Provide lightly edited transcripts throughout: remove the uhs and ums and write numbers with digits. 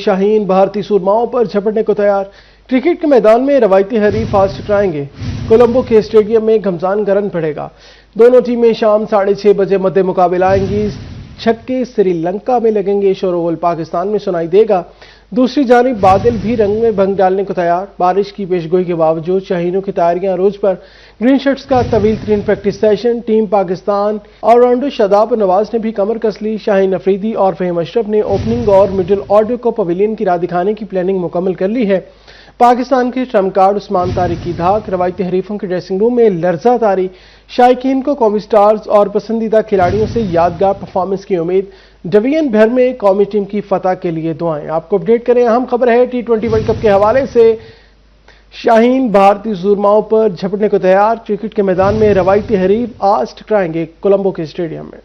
شاہین بھارتی سورماؤں پر جھپٹنے کو تیار۔ کرکٹ کے میدان میں روایتی حریف آج ٹکرائیں گے۔ کولمبو کے اسٹیڈیم میں گھمسان گرن پڑے گا۔ دونوں ٹیمیں شام 6:30 بجے مد مقابل آئیں گی۔ چھکے سری لنکا میں لگیں گے، شور و غل پاکستان میں سنائی دے گا۔ دوسری جانب بادل بھی رنگ میں بھنگ ڈالنے کو تیار۔ بارش کی پیشگوئی کے باوجود شاہینوں کی تیاریاں عروج پر۔ گرین شرٹس کا طویل ترین practice session. Team Pakistan all rounder Shadab Nawaz نے بھی کمر کس لی۔ شاہین افریدی اور فہیم اشرف نے اوپننگ اور مڈل آرڈر کو پویلین کی راہ دکھانے کی پلاننگ مکمل کر لی ہے۔ پاکستان کے ٹرمپ کارڈ عثمان طارق کی دھاک، روایتی حریفوں کے ڈریسنگ روم میں لرزہ طاری۔ شائقین کو قومی سٹارز اور پسندیدہ کھلاڑیوں سے یادگار پرفارمنس کی امید۔ ڈویژن بھر میں قومی ٹیم کی فتح کے لیے دعائیں۔ آپ کو اپڈیٹ کریں، اہم خبر ہے T20 ورلڈ کپ کے حوالے سے۔ شاہین بھارتی سورماؤں پر جھپٹنے کو تیار۔ کرکٹ کے میدان میں روایتی حریف آج ٹکرائیں گے کولمبو کے اسٹیڈیم میں۔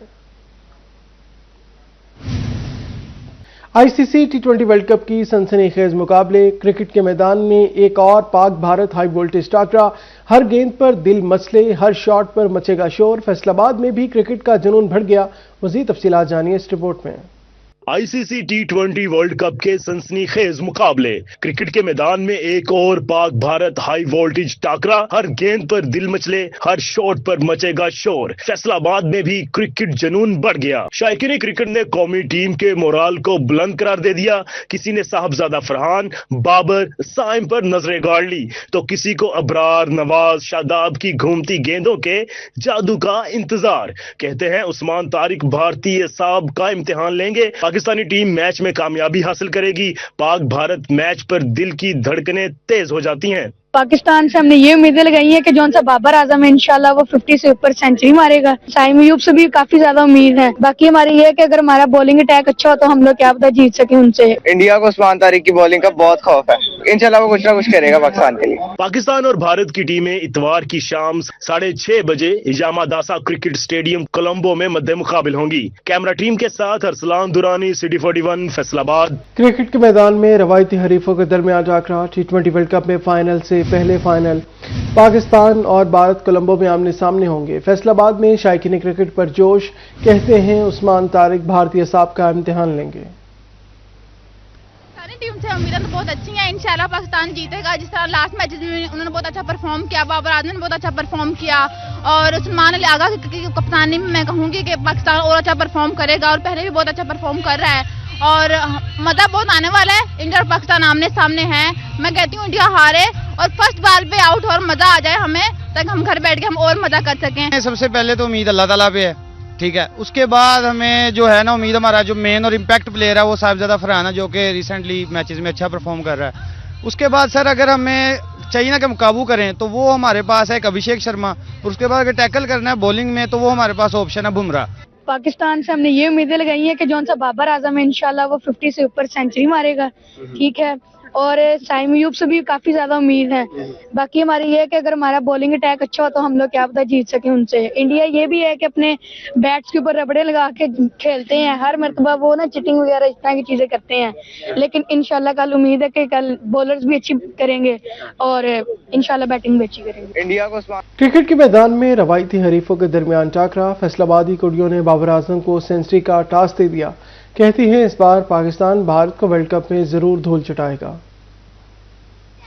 ICC T20 ورلڈ کپ کی سنسنی خیز مقابلے۔ کرکٹ کے میدان میں ایک اور پاک بھارت ہائی وولٹیج ٹاکرا۔ ہر گیند پر دل مچلے، ہر شاٹ پر مچے گا شور۔ فیصل آباد میں بھی کرکٹ کا جنون بڑھ گیا۔ مزید تفصیلات جانیے اس رپورٹ میں۔ ICC T20 ورلڈ کپ کے سنسنی خیز مقابلے۔ کرکٹ کے میدان میں ایک اور پاک بھارت ہائی وولٹیج ٹاکرا۔ ہر گیند پر دل مچلے، ہر شاٹ پر مچے گا شور۔ فیصل آباد میں بھی کرکٹ جنون بڑھ گیا۔ شائقین کرکٹ نے قومی ٹیم کے مورال کو بلند قرار دے دیا۔ کسی نے صاحبزادہ فرحان، بابر، سائم پر نظریں گاڑ لی تو کسی کو ابرار، نواز، شاداب کی گھومتی گیندوں کے جادو کا انتظار۔ کہتے ہیں عثمان طارق بھارتی اعصاب کا امتحان لیں گے۔ پاکستانی ٹیم میچ میں کامیابی حاصل کرے گی۔ پاک بھارت میچ پر دل کی دھڑکنیں تیز ہو جاتی ہیں۔ پاکستان سے ہم نے یہ امیدیں لگائی ہیں کہ جون سا بابر اعظم ہے انشاءاللہ وہ 50 سے اوپر سینچری مارے گا۔ سائم ایوب سے بھی کافی زیادہ امید ہے۔ باقی ہماری یہ ہے کہ اگر ہمارا بولنگ اٹیک اچھا ہو تو ہم لوگ کیا پتہ جیت سکیں ان سے۔ انڈیا کو عثمان طارق کی بولنگ کا بہت خوف ہے، انشاءاللہ وہ کچھ نہ کچھ کرے گا پاکستان کے لیے۔ پاکستان اور بھارت کی ٹیمیں اتوار کی شام 6:30 بجے اجامہ داسا کرکٹ اسٹیڈیم کولمبو میں مد مقابل ہوں گی۔ کیمرہ ٹیم کے ساتھ ارسلان دورانی، City 41 فیصل آباد۔ کرکٹ کے میدان میں روایتی حریفوں کے درمیان ٹاکرا۔ T20 ورلڈ کپ میں فائنل سے پہلے فائنل پاکستان اور بھارت کولمبو میں آمنے سامنے ہوں گے۔ فیصل آباد میں شائقین کرکٹ پر جوش، کہتے ہیں عثمان طارق بھارتی اعصاب کا امتحان لیں گے۔ ساری ٹیم سے امیدیں تو بہت اچھی ہیں، انشاءاللہ پاکستان جیتے گا۔ جس طرح لاسٹ میچز میں انہوں نے بہت اچھا پرفارم کیا، بابر اعظم نے بہت اچھا پرفارم کیا، اور عثمان علی آغا کی کپتانی میں میں کہوں گی کہ پاکستان اور اچھا پرفارم کرے گا، اور پہلے بھی بہت اچھا پرفارم کر رہا ہے، اور مزہ بہت آنے والا ہے۔ انڈیا اور پاکستان آمنے سامنے ہیں۔ میں کہتی ہوں انڈیا ہارے اور فرسٹ بال پہ آؤٹ اور مزہ آ جائے ہمیں، تاکہ ہم گھر بیٹھ کے ہم اور مزہ کر سکیں۔ سب سے پہلے تو امید اللہ تعالیٰ پہ ہے، ٹھیک ہے۔ اس کے بعد ہمیں جو ہے نا امید ہمارا جو مین اور امپیکٹ پلیئر ہے وہ صاحبزادہ فرحان ہے، جو کہ ریسنٹلی میچز میں اچھا پرفارم کر رہا ہے۔ اس کے بعد سر اگر ہمیں چاہیے نا کہ ہم قابو کریں تو وہ ہمارے پاس ہے ایک ابھیشیک شرما، اور اس کے بعد اگر ٹیکل کرنا ہے بولنگ میں تو وہ ہمارے پاس آپشن ہے بمراہ۔ پاکستان سے ہم نے یہ امیدیں لگائی ہیں کہ جون سا بابر اعظم ہے انشاءاللہ وہ 50 سے اوپر سینچری مارے گا، ٹھیک ہے، اور سائم ایوب سے بھی کافی زیادہ امید ہے۔ باقی ہماری یہ ہے کہ اگر ہمارا بولنگ اٹیک اچھا ہو تو ہم لوگ کیا پتہ جیت سکیں ان سے۔ انڈیا یہ بھی ہے کہ اپنے بیٹس کے اوپر ربڑے لگا کے کھیلتے ہیں، ہر مرتبہ وہ نا چٹنگ وغیرہ اس طرح کی چیزیں کرتے ہیں، لیکن انشاءاللہ کل امید ہے کہ کل بولرز بھی اچھی کریں گے اور انشاءاللہ بیٹنگ بھی اچھی کریں گے۔ انڈیا کو عثمان کرکٹ کے میدان میں روایتی حریفوں کے درمیان ٹاکرا۔ فیصل آبادی کڑیوں نے بابر اعظم کو سینچری کا ٹاسک دے دیا۔ کہتی ہیں اس بار پاکستان بھارت کو ورلڈ کپ میں ضرور دھول چٹائے گا۔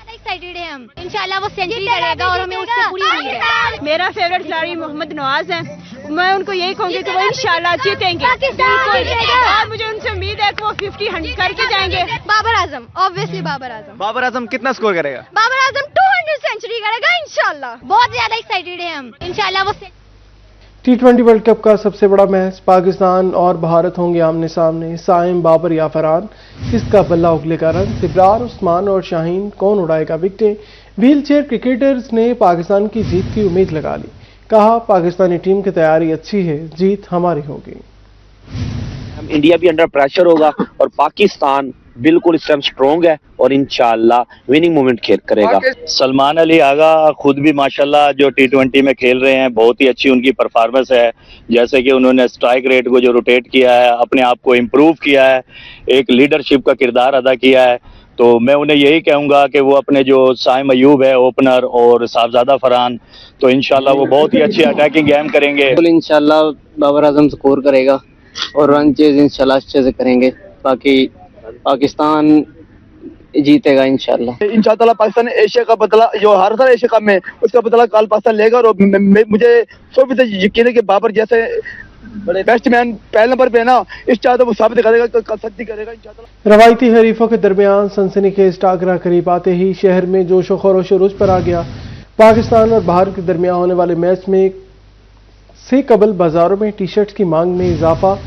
ایکسائٹیڈ ہیں ہم، انشاءاللہ وہ سینچری کرے گا اور ہمیں اس سے پوری امید ہے۔ میرا فیوریٹ کھلاڑی محمد نواز ہے، میں ان کو یہی کہوں گی کہ وہ انشاءاللہ جیتیں گے، اور مجھے ان سے امید ہے کہ وہ 50 100 کر کے جائیں گے۔ بابر اعظم obviously بابر اعظم کتنا سکور کرے گا؟ بابر اعظم 200 سینچری کرے گا انشاءاللہ۔ بہت زیادہ ایکسائٹیڈ ہیں ہم، انشاءاللہ وہ T20 ورلڈ کپ کا سب سے بڑا میچ، پاکستان اور بھارت ہوں گے آمنے سامنے۔ سائم، بابر یا فرحان، کس کا بلہ اگلے کا رن؟ ابرار، عثمان اور شاہین، کون اڑائے گا وکٹیں؟ ویل چیئر کرکٹرز نے پاکستان کی جیت کی امید لگا لی۔ کہا پاکستانی ٹیم کی تیاری اچھی ہے، جیت ہماری ہوگی۔ انڈیا بھی انڈر پریشر ہوگا اور پاکستان بالکل اس ٹائم سٹرونگ ہے اور انشاءاللہ وننگ مومنٹ کھیل کرے گا۔ سلمان علی آغا خود بھی ماشاءاللہ جو T20 میں کھیل رہے ہیں، بہت ہی اچھی ان کی پرفارمنس ہے، جیسے کہ انہوں نے سٹرائک ریٹ کو جو روٹیٹ کیا ہے، اپنے آپ کو امپروو کیا ہے، ایک لیڈرشپ کا کردار ادا کیا ہے۔ تو میں انہیں یہی کہوں گا کہ وہ اپنے جو سائم ایوب ہے اوپنر اور صاحبزادہ فرحان، تو انشاءاللہ وہ بہت ہی اچھی اٹیکنگ گیم کریں گے۔ انشاءاللہ بابر اعظم سکور کرے گا اور رن چیز انشاءاللہ اچھے سے کریں گے۔ باقی पाकिस्तान जीतेगा इंशाल्लाह। इंशाअल्लाह पाकिस्तान एशिया का बदला जो हर साल एशिया कप में उसका बदला कल पाकिस्तान लेगा और मुझे 100% यकीन है कि बाबर जैसे बैट्समैन पहले नंबर पे है ना, इस चाहते वो साबित करेगा तो कल सख्ती करेगा इंशाअल्लाह। रवायती हरीफों के दरमियान सनसनीखेज टाकरा करीब आते ही शहर में जोश व खरोश उरूज पर आ गया। पाकिस्तान और भारत के दरमियान होने वाले मैच में से कबल बाजारों में टी शर्ट्स की मांग में इजाफा,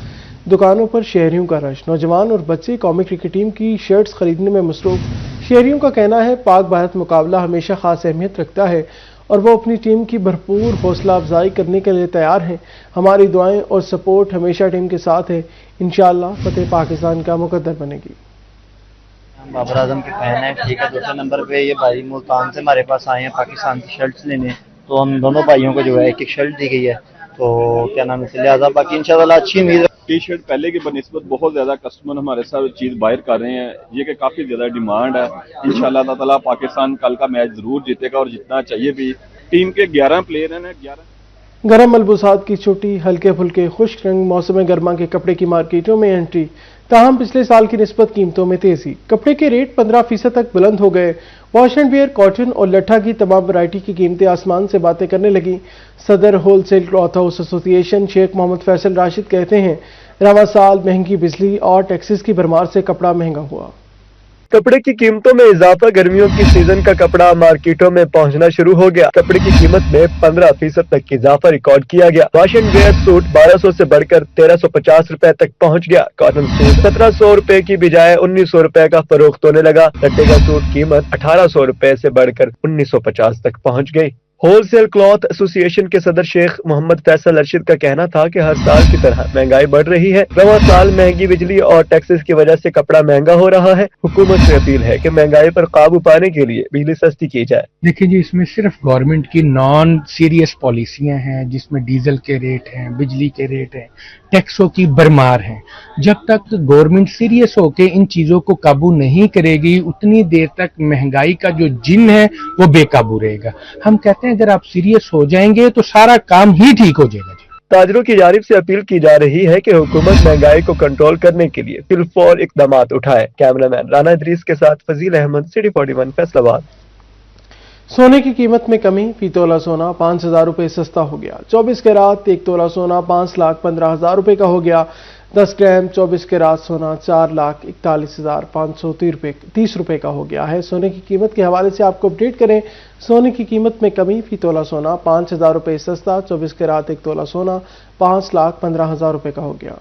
दुकानों पर शहरियों का रश। नौजवान और बच्चे कौमी क्रिकेट टीम की शर्ट्स खरीदने में मसरूफ। शहरियों का कहना है पाक भारत मुकाबला हमेशा खास अहमियत रखता है और वो अपनी टीम की भरपूर हौसला अफजाई करने के लिए तैयार हैं। हमारी दुआएं और सपोर्ट हमेशा टीम के साथ है। इंशाअल्लाह फतेह पाकिस्तान का मुकद्दर बनेगी। बाबर आजम के फैन है, ठीक है। दूसरे नंबर पे ये भाई मुल्तान से हमारे पास आए हैं पाकिस्तान की शर्ट्स लेने, तो हम दोनों भाइयों को जो है एक शर्ट दी गई है, तो क्या नाम है, लिहाजा बाकी इंशाअल्लाह अच्छी उम्मीद है। टी शर्ट पहले की बनिस्बत बहुत ज़्यादा कस्टमर हमारे साथ चीज़ बाहर कर रहे हैं, ये कि काफ़ी ज़्यादा डिमांड है। इंशाअल्लाह ताला पाकिस्तान कल का मैच ज़रूर जीतेगा और जितना चाहिए भी। टीम के 11 प्लेयर हैं ना, 11 गरम मलबूसात की छुट्टी, हल्के फुल्के खुश्क रंग मौसम गर्मा के कपड़े की मार्केटों में एंट्री। ताहम पिछले साल की निस्बत कीमतों में तेजी, कपड़े के रेट 15% तक बुलंद हो गए। वॉश एंड वेयर, कॉटन और लट्ठा की तमाम वैरायटी की कीमतें आसमान से बातें करने लगी। सदर wholesale cloth house association Sheikh Mohammad Faisal Rashid कहते हैं रवां साल महंगी बिजली और टैक्सेस की भरमार से कपड़ा महंगा हुआ। कपड़े की कीमतों में इजाफा, गर्मियों की सीजन का कपड़ा मार्केटों में पहुंचना शुरू हो गया। कपड़े की कीमत में 15% तक की इजाफा रिकॉर्ड किया गया। वॉश एंड वेयर सूट 1200 से बढ़कर 1350 रुपए तक पहुंच गया। कॉटन सूट 1700 रुपए की बजाय 1900 रुपए का फरोख्त होने लगा। लट्टे का सूट कीमत 1800 रुपए से बढ़कर 1950 तक पहुंच गई। होलसेल क्लॉथ एसोसिएशन के सदर शेख मोहम्मद फैसल रशीद का कहना था कि हर साल की तरह महंगाई बढ़ रही है। रवां साल महंगी बिजली और टैक्सेस की वजह से कपड़ा महंगा हो रहा है। हुकूमत से अपील है कि महंगाई पर काबू पाने के लिए बिजली सस्ती की जाए। देखिए जी, इसमें सिर्फ गवर्नमेंट की नॉन सीरियस पॉलिसियां हैं, जिसमें डीजल के रेट हैं, बिजली के रेट हैं, टैक्सों की भरमार है। जब तक गवर्नमेंट सीरियस होकर इन चीजों को काबू नहीं करेगी, उतनी देर तक महंगाई का जो जिन है वो बेकाबू रहेगा। हम कहते हैं अगर आप सीरियस हो जाएंगे तो सारा काम ही ठीक हो जाएगा। ताजरों की जानिब से अपील की जा रही है कि हुकूमत महंगाई को कंट्रोल करने के लिए फिलफौर इकदामात उठाए। कैमरामैन राना इदरीस के साथ फजील अहमद, सिटी 41 फैसलाबाद। सोने की कीमत में कमी, फी तोला सोना 5000 रुपये सस्ता हो गया। 24 कैरात 1 तोला सोना 5,15,000 रुपये का हो गया। 10 ग्राम 24 कैरात सोना 4,41,530 रुपये का हो गया है। सोने की कीमत के हवाले से आपको अपडेट करें। सोने की कीमत में कमी, फी तोला सोना 5000 रुपये सस्ता, 24 कैरात 1 तोला सोना 5,15,000 रुपये का हो गया।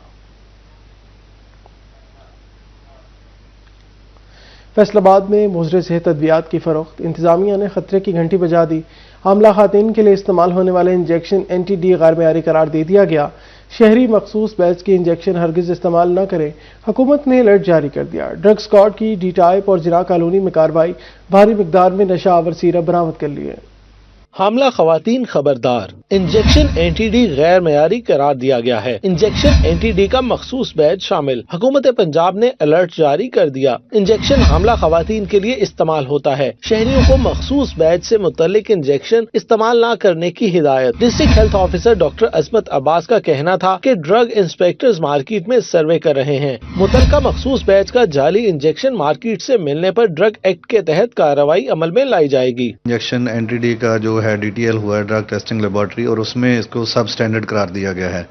फैसलाबाद में मुज़र सेहत अद्वियात की फरोख्त, इंतजामिया ने खतरे की घंटी बजा दी। हामला खातून के लिए इस्तेमाल होने वाले इंजेक्शन एंटी-डी गैर मेयारी करार दे दिया गया। शहरी मखसूस बैच के इंजेक्शन हरगिज इस्तेमाल न करें, हुकूमत ने अलर्ट जारी कर दिया। ड्रग स्क्वाड की डी टाइप और जिना कॉलोनी में कार्रवाई, भारी मिकदार में नशा आवर सिरप बरामद कर लिए। हामला खवातीन खबरदार, इंजेक्शन एंटी-डी गैर मयारी करार दिया गया है। इंजेक्शन एंटी-डी का मखसूस बैच शामिल। हुकूमत पंजाब ने अलर्ट जारी कर दिया। इंजेक्शन हामला खवातीन के लिए इस्तेमाल होता है। शहरियों को मखसूस बैच से मुतल्लिक इंजेक्शन इस्तेमाल न करने की हिदायत। डिस्ट्रिक्ट हेल्थ ऑफिसर डॉक्टर अजमत अब्बास का कहना था कि ड्रग इंस्पेक्टर्स मार्केट में सर्वे कर रहे हैं। मुतल्लिका मखसूस बैच का जाली इंजेक्शन मार्केट से मिलने पर ड्रग एक्ट के तहत कार्रवाई अमल में लाई जाएगी। इंजेक्शन एंटी-डी का जो है DTL हुआ है, ड्रग टेस्टिंग लेबोरेटरी, और उसमें इसको सब स्टैंडर्ड करार दिया गया है।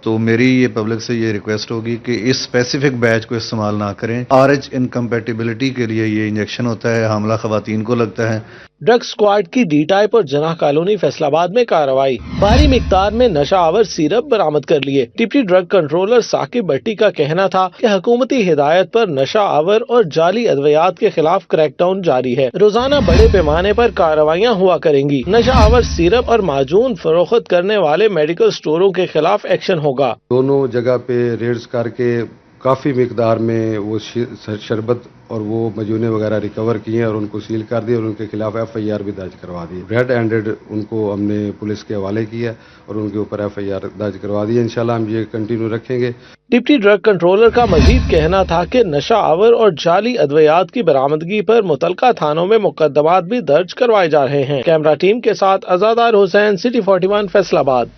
तो मेरी ये पब्लिक से ये रिक्वेस्ट होगी कि इस स्पेसिफिक बैच को इस्तेमाल ना करें। RH इनकम्पैटिबिलिटी के लिए ये इंजेक्शन होता है, हामला खवातीन को लगता है। ड्रग स्क्वाड की डी टाइप और जनाह कॉलोनी फैसलाबाद में कार्रवाई, भारी मिकदार में नशा आवर सिरप बरामद कर लिए। डिप्टी ड्रग कंट्रोलर साकिब भट्टी का कहना था कि हुकूमती हिदायत पर नशा आवर और जाली अद्वियात के खिलाफ क्रैकडाउन जारी है। रोजाना बड़े पैमाने पर कार्रवाइयाँ हुआ करेंगी। नशा आवर सिरप और माजून फरोख्त करने वाले मेडिकल स्टोरों के खिलाफ एक्शन होगा। दोनों जगह पे रेड्स करके काफ़ी मिकदार में वो शरबत और वो मजूने वगैरह रिकवर किए हैं और उनको सील कर दिए और उनके खिलाफ FIR भी दर्ज करवा दी। रेड हैंडेड उनको हमने पुलिस के हवाले किया और उनके ऊपर FIR दर्ज करवा दी। इंशाल्लाह हम ये कंटिन्यू रखेंगे। डिप्टी ड्रग कंट्रोलर का मजीद कहना था कि नशा आवर और जाली अद्वियात की बरामदगी पर मुतलका थानों में मुकदमात भी दर्ज करवाए जा रहे हैं। कैमरा टीम के साथ आजादार हुसैन, सिटी 41 फैसलाबाद।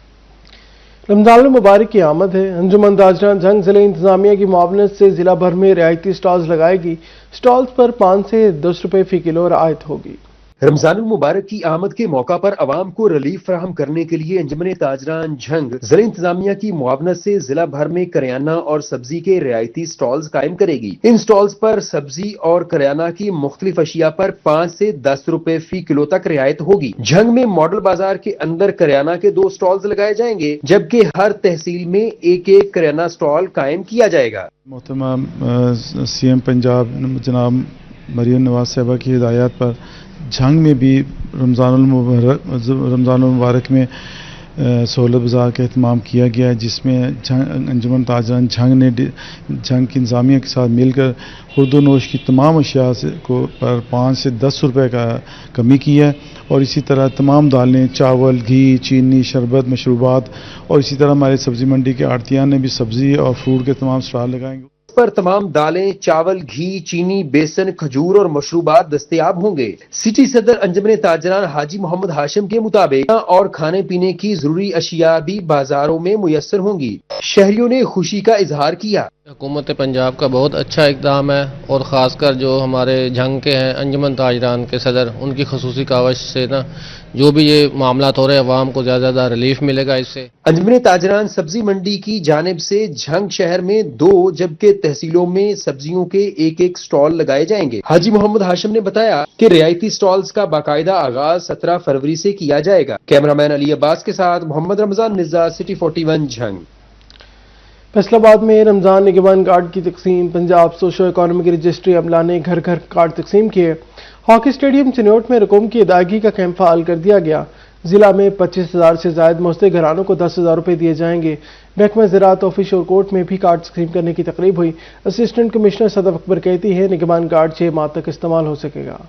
रमजान मुबारक की आमद है। अंजुमन ताजरान जंग जिले इंतजामिया की मुआवनत से जिला भर में रियायती स्टॉल्स लगाएगी। स्टॉल्स पर 5 से 10 रुपए फी किलो रियायत होगी। रमजान मुबारक की आमद के मौका पर आवाम को रिलीफ फराहम करने के लिए अंजुमन ताजरान झंग जिला इंतजामिया की मुआवनत से जिला भर में करियाना और सब्जी के रियायती स्टॉल्स कायम करेगी। इन स्टॉल्स पर सब्जी और करियाना की मुख्तलिफ अशिया पर 5 से 10 रुपए फी किलो तक रियायत होगी। झंग में मॉडल बाजार के अंदर करियाना के 2 स्टॉल्स लगाए जाएंगे, जबकि हर तहसील में एक करियाना स्टॉल कायम किया जाएगा। मोहतरमा सीएम पंजाब जनाब मरियम नवाज साहिबा की हिदायत पर झंग में भी रमज़ानुल मुबारक में सहूलत बाज़ार का अहतमाम किया गया है, जिसमें अंजुमन ताजरान झंग ने झंग की इंतज़ामिया के साथ मिलकर खुर्द नोश की तमाम अशिया को पर 5 से 10 रुपए का कमी की है। और इसी तरह तमाम दालें, चावल, घी, चीनी, शरबत, मशरूबात और इसी तरह हमारे सब्ज़ी मंडी के आड़तियाँ ने भी सब्ज़ी और फ्रूट के तमाम स्टॉल लगाएंगे। पर तमाम दालें, चावल, घी, चीनी, बेसन, खजूर और मशरूबात दस्तयाब होंगे। सिटी सदर अंजुमन ताजरान हाजी मोहम्मद हाशिम के मुताबिक और खाने पीने की जरूरी अशिया भी बाजारों में मुयस्सर होंगी। शहरियों ने खुशी का इजहार किया। हुकूमत पंजाब का बहुत अच्छा इक़दाम है और ख़ासकर जो हमारे झंग के हैं अंजुमन ताजरान के सदर, उनकी खसूसी कावश से ना जो भी ये मामला हो रहे हैं अवाम को ज़्यादा रिलीफ मिलेगा इससे। अंजुमन ताजरान सब्जी मंडी की जानिब से झंग शहर में 2 जबकि तहसीलों में सब्जियों के एक स्टॉल लगाए जाएंगे। हाजी मोहम्मद हाशिम ने बताया कि रियायती स्टॉल्स का बाकायदा आगाज 17 फरवरी से किया जाएगा। कैमरामैन अली अब्बास के साथ मोहम्मद रमजान निज़ा, सिटी 41 झंग। फैसलाबाद में रमजान निगहबान कार्ड की तकसीम। पंजाब सोशो इकोनॉमिक रजिस्ट्री अमला ने घर घर कार्ड तकसीम किए। हॉकी स्टेडियम चिन्योट में रकूम की अदायगी का कैंप फाल कर दिया गया। जिला में 25,000 से ज्यादा मुस्तहिक घरानों को 10,000 रुपए दिए जाएंगे। महकमा ज़राअत ऑफिस और कोर्ट में भी कार्ड तकसीम करने की तकरीब हुई। असिस्टेंट कमिश्नर सदफ अकबर कहती है निगहबान कार्ड 6 माह तक इस्तेमाल हो सकेगा।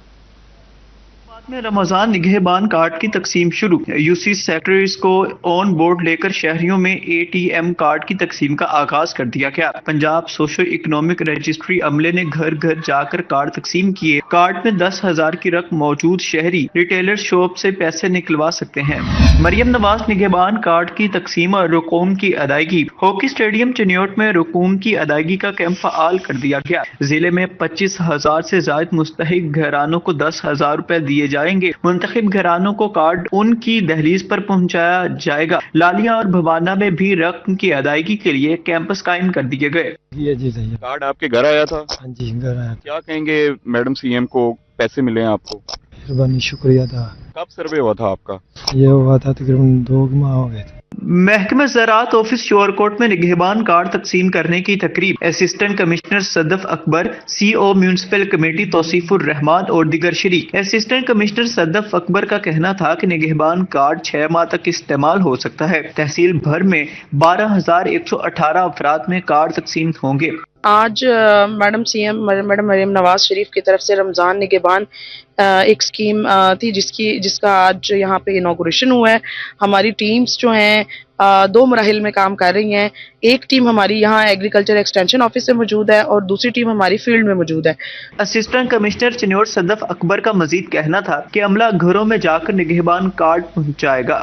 में रमजान निगहबान कार्ड की तकसीम शुरू। यूसी सेक्रेटरीज को ऑन बोर्ड लेकर शहरियों में एटीएम कार्ड की तकसीम का आगाज कर दिया गया। पंजाब सोशो इकोनॉमिक रजिस्ट्री अमले ने घर घर जाकर कार्ड तकसीम किए। कार्ड में 10,000 की रकम मौजूद शहरी रिटेलर शॉप से पैसे निकलवा सकते हैं। मरियम नवाज निगहबान कार्ड की तकसीम और रकूम की अदायगी। हॉकी स्टेडियम चिन्योट में रकूम की अदायगी का कैंप फाल कर दिया गया। जिले में 25,000 से ज्यादा मुस्तहिक घरानों को 10,000 रुपए दिए जाएंगे। मुंतखब घरानों को कार्ड उनकी दहलीज पर पहुंचाया जाएगा। लालिया और भवाना में भी रकम की अदायगी के लिए कैंपस कायम कर दिए गए। जी कार्ड आपके घर आया था? हाँ जी घर आया। क्या कहेंगे मैडम सीएम को, पैसे मिले हैं आपको? मेहरबानी, शुक्रिया था। कब सर्वे हुआ था आपका? ये हुआ था तकरीबन 2 माह हो गए थे। महकमा ज़राअत ऑफिस शोरकोट में निगहबान कार्ड तकसीम करने की तकरीब। Assistant commissioner Sadaf Akbar, CO municipal committee Tauseefur Rehman और दिगर शरीक। असिस्टेंट कमिश्नर सदफ अकबर का कहना था कि निगहबान कार्ड 6 माह तक इस्तेमाल हो सकता है। तहसील भर में 12,118 अफराद में कार्ड तकसीम होंगे। आज madam CM madam Maryam Nawaz Sharif की तरफ से रमजान निगहबान एक स्कीम थी जिसका आज यहाँ पे इनॉग्रेशन हुआ है। हमारी टीम्स जो हैं 2 मराहिल में काम कर रही हैं। एक टीम हमारी यहाँ एग्रीकल्चर एक्सटेंशन ऑफिस से मौजूद है और दूसरी टीम हमारी फील्ड में मौजूद है। असिस्टेंट कमिश्नर चिन्योट सदफ अकबर का मजीद कहना था कि अमला घरों में जाकर निगहबान कार्ड पहुँचाएगा।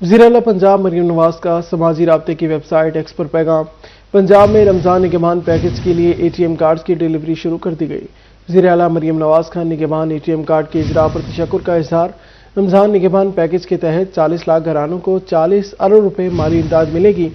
वज़ीर आला पंजाब मरियम नवाज का समाजी राब्ते की वेबसाइट एक्स पर पैगाम। पंजाब में रमजान निगहबान पैकेज के लिए एटीएम कार्ड्स की डिलीवरी शुरू कर दी गई। वज़ीर आला मरियम नवाज खान निगहबान एटीएम कार्ड के इजरा पर तशक्कुर का इजहार। रमजान निगहबान पैकेज के तहत 40 लाख घरानों को 40 अरब रुपए माली इमदाद मिलेगी।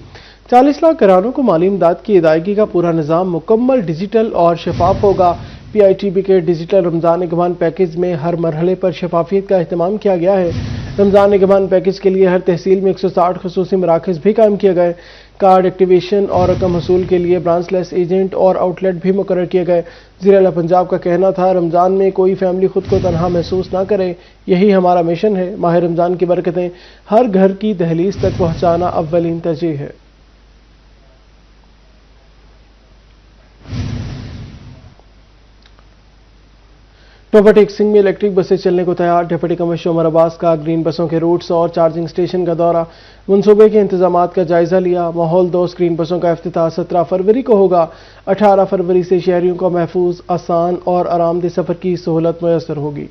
40 लाख घरानों को माली इमदाद की अदायगी का पूरा निज़ाम मुकम्मल डिजिटल और शफाफ होगा। पीआईटीबी के डिजिटल रमजान निगहबान पैकेज में हर मरहले पर शफाफियत का अहतमाम किया गया है। रमजान निगहबान पैकेज के लिए हर तहसील में 160 खसूसी मराकज़ भी कायम किए गए। कार्ड एक्टिवेशन और रकम वसूल के लिए ब्रांचलेस एजेंट और आउटलेट भी मुकर्रर किए गए। वज़ीर आला पंजाब का कहना था रमजान में कोई फैमिली खुद को तनहा महसूस ना करे, यही हमारा मिशन है। माह रमजान की बरकतें हर घर की दहलीज तक पहुँचाना अव्वलीन तरजीह है। नोवा टेक्सिंग में इलेक्ट्रिक बसें चलने को तैयार। डिप्टी कमिश्नर उमर अब्बास का ग्रीन बसों के रूट्स और चार्जिंग स्टेशन का दौरा। मनसूबे के इंतजामात का जायजा लिया। माहौल दोस्त ग्रीन बसों का इफ्तिताह 17 फरवरी को होगा। 18 फरवरी से शहरियों को महफूज, आसान और आरामदेह सफर की सहूलत मुयस्सर होगी।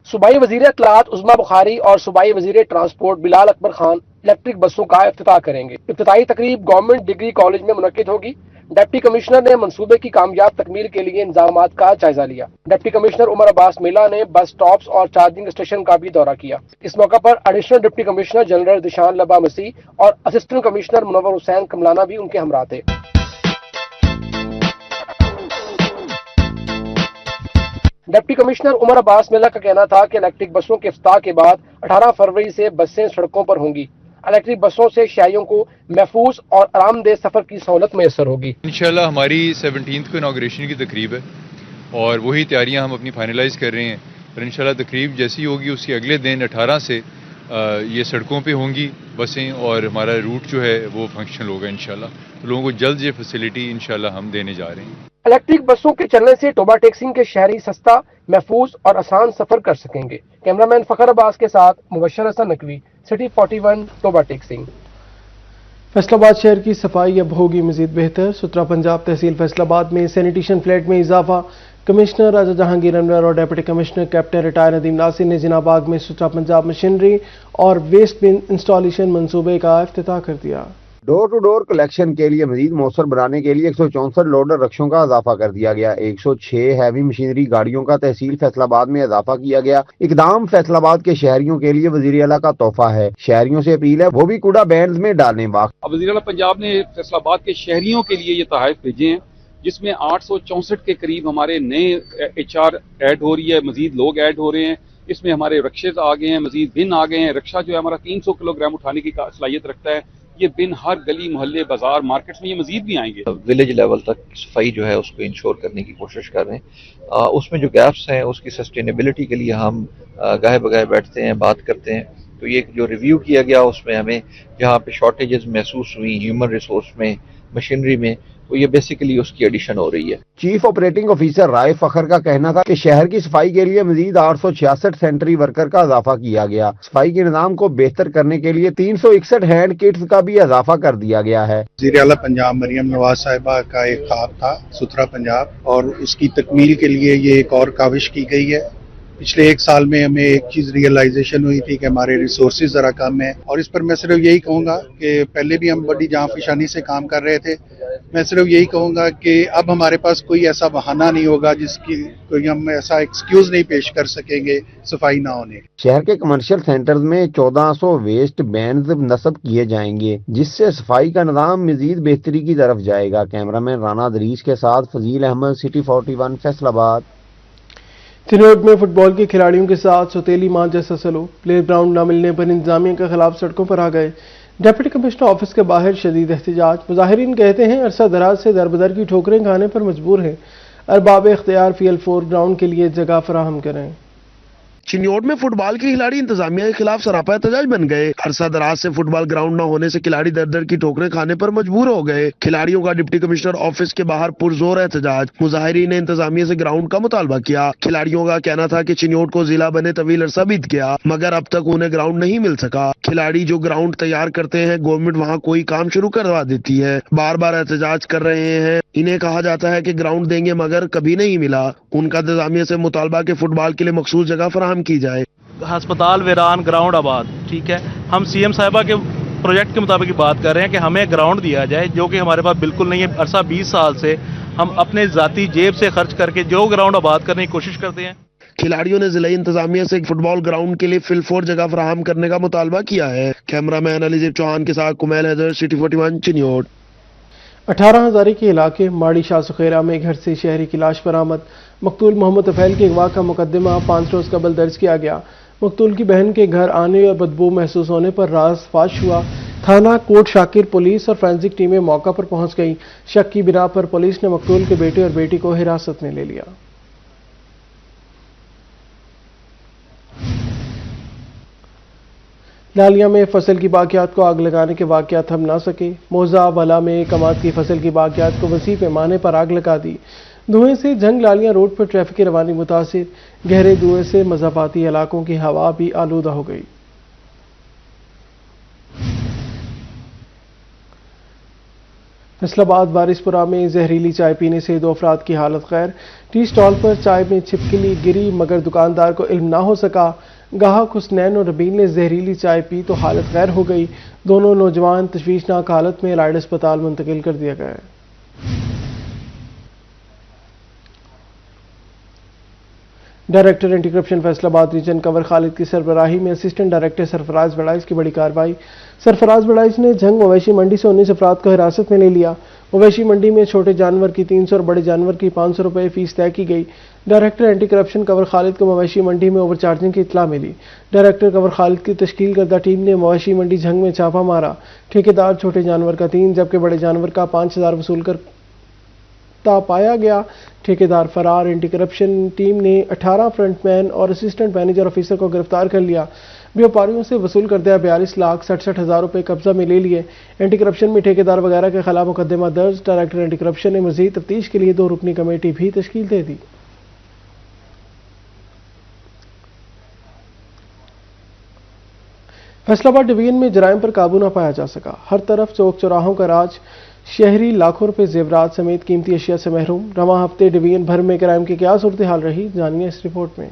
सूबाई वजीर इत्तलाआत उज़्मा बुखारी और सूबाई वजीर ट्रांसपोर्ट बिलाल अकबर खान इलेक्ट्रिक बसों का इफ्तिताह करेंगे। इफ्तिताही तकरीब गवर्नमेंट डिग्री कॉलेज में मुनक्किद होगी। डिप्टी कमिश्नर ने मंसूबे की कामयाब तकमील के लिए इंतजामात का जायजा लिया। डिप्टी कमिश्नर उमर अब्बास मिला ने बस स्टॉप्स और चार्जिंग स्टेशन का भी दौरा किया। इस मौके पर एडिशनल डिप्टी कमिश्नर जनरल दिशान लबा मसीह और असिस्टेंट कमिश्नर मुनव्वर हुसैन कमलाना भी उनके हमरा थे। डिप्टी कमिश्नर उमर अब्बास मिला का कहना था कि इलेक्ट्रिक बसों के इफ्ताह के बाद 18 फरवरी से बसें सड़कों पर होंगी। इलेक्ट्रिक बसों से शहरियों को महफूज और आरामदेह सफर की सहूलत मैसर होगी। इंशाल्लाह हमारी 17 को इनाग्रेशन की तकरीब है और वही तैयारियां हम अपनी फाइनलाइज कर रहे हैं और इंशाल्लाह तकरीब जैसी होगी उसके अगले दिन 18 से ये सड़कों पे होंगी बसें और हमारा रूट जो है वो फंक्शनल होगा इंशाल्लाह। तो लोगों को जल्द ये फैसिलिटी इंशाल्लाह हम देने जा रहे हैं। इलेक्ट्रिक बसों के चलने से टोबा टैक्सिंग के शहरी सस्ता, महफूज और आसान सफर कर सकेंगे। कैमरामैन फखर अब्बास के साथ मुबशर हसन नकवी, सिटी 41, टोबा टैक्सिंग। फैसलाबाद शहर की सफाई अब होगी मजीद बेहतर। सुथरा पंजाब तहसील फैसलाबाद में सैनिटेशन फ्लैट में इजाफा। कमिश्नर राजा जहांगीर अनवर और deputy commissioner captain retire Nadeem Nasir ने जिनाबाग में सुथरा पंजाब मशीनरी और वेस्ट बिन इंस्टॉलेशन मंसूबे का इफ्तिताह कर दिया। डोर टू डोर कलेक्शन के लिए मजीद मौसर बनाने के लिए 164 लोडर रक्षों का इजाफा कर दिया गया। 106 हैवी मशीनरी गाड़ियों का तहसील फैसलाबाद में इजाफा किया गया। इकदाम फैसलाबाद के शहरियों के लिए वजीर आला का तोहफा है। शहरियों से अपील है वो भी कूड़ा बैंड में डालें। वजीर आला पंजाब ने फैसलाबाद के शहरियों के लिए ये तोहफे भेजे हैं जिसमें 864 के करीब हमारे नए HR ऐड हो रही है, मजीद लोग ऐड हो रहे हैं। इसमें हमारे रक्षे आ गए हैं, मजीद बिन आ गए हैं। रक्षा जो है हमारा 300 किलोग्राम उठाने की सलाहियत रखता है। ये बिन हर गली मोहल्ले बाजार मार्केट्स में ये मजीद भी आएंगे। विलेज लेवल तक सफाई जो है उसको इंश्योर करने की कोशिश कर रहे हैं। उसमें जो गैप्स हैं उसकी सस्टेनेबिलिटी के लिए हम गाहे बगाहे बैठते हैं, बात करते हैं। तो ये जो रिव्यू किया गया उसमें हमें जहाँ पे शॉर्टेजेस महसूस हुई ह्यूमन रिसोर्स में, मशीनरी में, तो ये बेसिकली उसकी एडिशन हो रही है। चीफ ऑपरेटिंग ऑफिसर राय फखर का कहना था कि शहर की सफाई के लिए मजीद 866 सेंट्री वर्कर का इजाफा किया गया। सफाई के निजाम को बेहतर करने के लिए 361 हैंड किट्स का भी इजाफा कर दिया गया है। वज़ीर आला पंजाब मरियम नवाज साहिबा का एक ख्वाब था सुथरा पंजाब, और उसकी तकमील के लिए ये एक और काविश की गई है। पिछले 1 साल में हमें एक चीज रियलाइजेशन हुई थी कि हमारे रिसोर्सेज जरा कम है, और इस पर मैं सिर्फ यही कहूंगा कि पहले भी हम बड़ी जांफशानी से काम कर रहे थे। मैं सिर्फ यही कहूंगा कि अब हमारे पास कोई ऐसा बहाना नहीं होगा जिसकी कोई हम ऐसा एक्सक्यूज नहीं पेश कर सकेंगे सफाई ना होने। शहर के कमर्शियल सेंटर्स में 1400 वेस्ट बैंड नस्ब किए जाएंगे जिससे सफाई का निजाम मजीद बेहतरी की तरफ जाएगा। कैमरामैन राना दरीश के साथ फजील अहमद, सिटी 41, फैसलाबाद। चिनौट में फुटबॉल के खिलाड़ियों के साथ सौतेली मां जैसा सलूक। प्ले ग्राउंड न मिलने पर इंतजामिया के खिलाफ सड़कों पर आ गए। डिप्टी कमिश्नर ऑफिस के बाहर शदीद एहतजाज। मुजाहिरीन कहते हैं अरसा दराज से दरबदर की ठोकरें खाने पर मजबूर हैं। अरबाब इख्तियार FL4 ग्राउंड के लिए जगह फराहम करें। चिन्योट में फुटबॉल के खिलाड़ी इंतजामिया के खिलाफ सरापा एहतजाज बन गए। अरसा दराज से फुटबॉल ग्राउंड न होने से खिलाड़ी दर दर की ठोकरें खाने पर मजबूर हो गए। खिलाड़ियों का डिप्टी कमिश्नर ऑफिस के बाहर पुरजोर एहतजाज। मुजाहिरीन ने इंतजामिया से ग्राउंड का मुतालबा किया। खिलाड़ियों का कहना था कि चिन्योट को जिला बने तवील अरसा बीत गया मगर अब तक उन्हें ग्राउंड नहीं मिल सका। खिलाड़ी जो ग्राउंड तैयार करते हैं गवर्नमेंट वहाँ कोई काम शुरू करवा देती है। बार बार एहतजाज कर रहे हैं। इन्हें कहा जाता है कि ग्राउंड देंगे मगर कभी नहीं मिला। उनका इंतजामिया से मुतालबा के फुटबॉल के लिए मखसूस जगह फराहम की जाए। अस्पताल वीरान, ग्राउंड आबाद, ठीक है। हम CM साहिबा के प्रोजेक्ट के मुताबिक बात कर रहे हैं कि हमें ग्राउंड दिया जाए जो कि हमारे पास बिल्कुल नहीं है। अरसा 20 साल से हम अपने जाती जेब से खर्च करके जो ग्राउंड आबाद करने की कोशिश करते हैं। खिलाड़ियों ने जिला इंतजामिया से फुटबॉल ग्राउंड के लिए FL4 जगह फराहम करने का मुतालबा किया है। कैमरामैन अलीजेब चौहान के साथ कुमैल हैदर, सिटी 41, चिन्योट। 18 हज़ारी के इलाके माड़ी शाह सुखेरा में घर से शहरी की लाश बरामद। मकतूल मोहम्मद अफैल के अगवा का मुकदमा 5 रोज कबल दर्ज किया गया। मकतूल की बहन के घर आने और बदबू महसूस होने पर राज फाश हुआ। थाना कोट शाकिर पुलिस और फोरेंसिक टीमें मौका पर पहुंच गई। शक की बिना पर पुलिस ने मकतूल के बेटे और बेटी को हिरासत में ले लिया। लालिया में फसल की बाकियात को आग लगाने के वाकयात थम ना सके। मोजा वाला में कमाद की फसल की बाकियात को वसी पैमाने पर आग लगा दी। धुएं से जंग लालिया रोड पर ट्रैफिक की रवानी मुतासिर। गहरे धुएं से मज़ाफाती इलाकों की हवा भी आलूदा हो गई। फैसला बाद वारिसपुरा में जहरीली चाय पीने से 2 अफराद की हालत खैर। टी स्टॉल पर चाय में छिपकली गिरी मगर दुकानदार को इल्म ना हो सका। गाहक हुसनैन और रबील ने जहरीली चाय पी तो हालत खैर हो गई। दोनों नौजवान तशवीशनाक हालत में एलाइड अस्पताल मुंतकिल कर दिया गया है। Director anti corruption Faisalabad region Kanwar Khalid की सरबराही में असिस्टेंट डायरेक्टर सरफराज बड़ाइस की बड़ी कार्रवाई। सरफराज बड़ाइस ने झंग मवेशी मंडी से 19 अफराद को हिरासत में ले लिया। मवेशी मंडी में छोटे जानवर की 300 और बड़े जानवर की 500 रुपये फीस तय की गई। Director anti corruption Kanwar Khalid को मवेशी मंडी में ओवरचार्जिंग की इत्तला मिली। डायरेक्टर कंवर खालिद की तश्कील करदा टीम ने मवेशी मंडी झंग में छापा मारा। ठेकेदार छोटे जानवर का 3 जबकि बड़े जानवर का 5000 वसूल कर पाया गया। ठेकेदार फरार। एंटी करप्शन टीम ने 18 फ्रंटमैन और असिस्टेंट मैनेजर ऑफिसर को गिरफ्तार कर लिया। व्यापारियों से वसूल करदे 42,67,000 रुपए कब्जा में ले लिए। एंटी करप्शन में ठेकेदार वगैरह के खिलाफ मुकदमा दर्ज। डायरेक्टर एंटी करप्शन ने मजीद तफ्तीश के लिए 2 रुकनी कमेटी भी तश्कील दे दी। फैसलाबाद डिवीजन में जराइम पर काबू न पाया जा सका। हर तरफ चौक चौराहों का राज। शहरी लाखों रुपए जेवरात समेत कीमती अशिया से महरूम। रवां हफ्ते डिवीजन भर में क्राइम की क्या सूरत हाल रही, जानिए इस रिपोर्ट में।